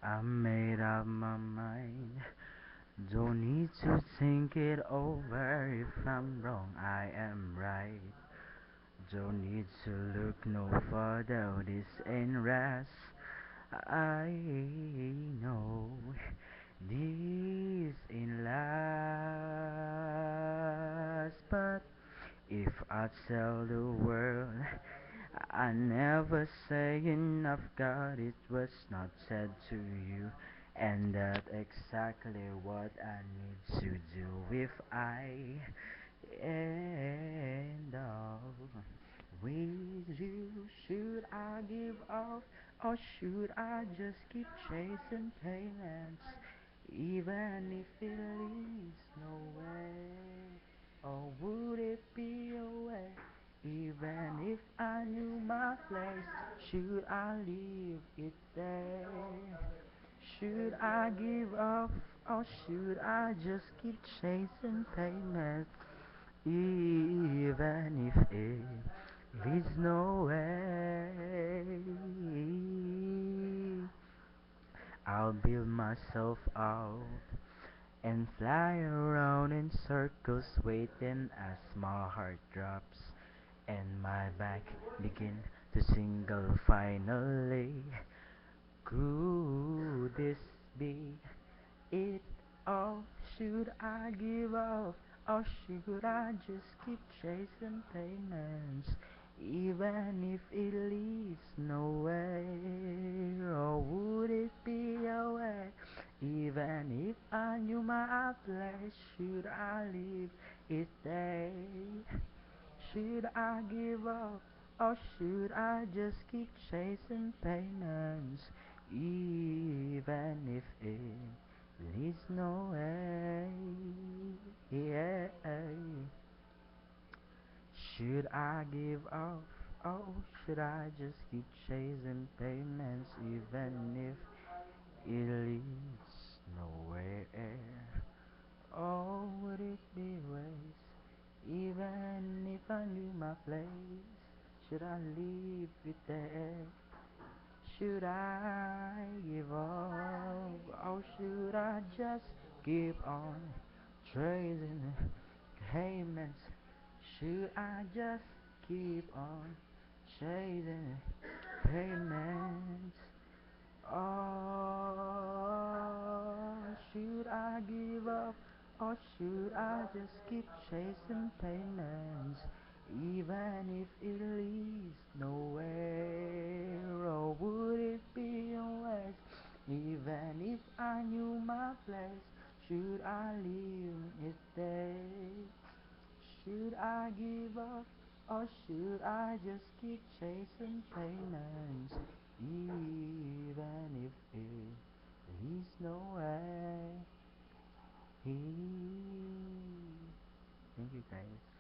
I made up my mind. Don't need to think it over. If I'm wrong, I am right. Don't need to look no further. This ain't rest. I know this ain't last. But if I tell the world I never say enough, God, it was not said to you. And that's exactly what I need to do if I end up with you. Should I give up or should I just keep chasing payments? Even if it leads nowhere, or would it be a way? Even if I knew my place, should I leave it there? Should I give up or should I just keep chasing payments? Even if it leads nowhere, I'll build myself out and fly around in circles, waiting as my heart drops and my back begin to single finally. Could this be it all? Should I give up or should I just keep chasing payments? Even if it leads nowhere, or would it be a way? Even if I knew my place, should I leave it there? Should I give up or should I just keep chasing payments? Even if it leads nowhere, yeah. Should I give up or should I just keep chasing payments? Even if it leads nowhere, or would it be waste? Even if I knew my place, should I leave it there? Should I give up? Or should I just keep on tracing payments? Should I just keep on chasing payments? Or should I give up? Or should I just keep chasing payments? Even if it leads nowhere, or would it be a waste? Even if I knew my place, should I leave it there? Should I give up or should I just keep chasing payments? Even if it leads nowhere. Thank you guys.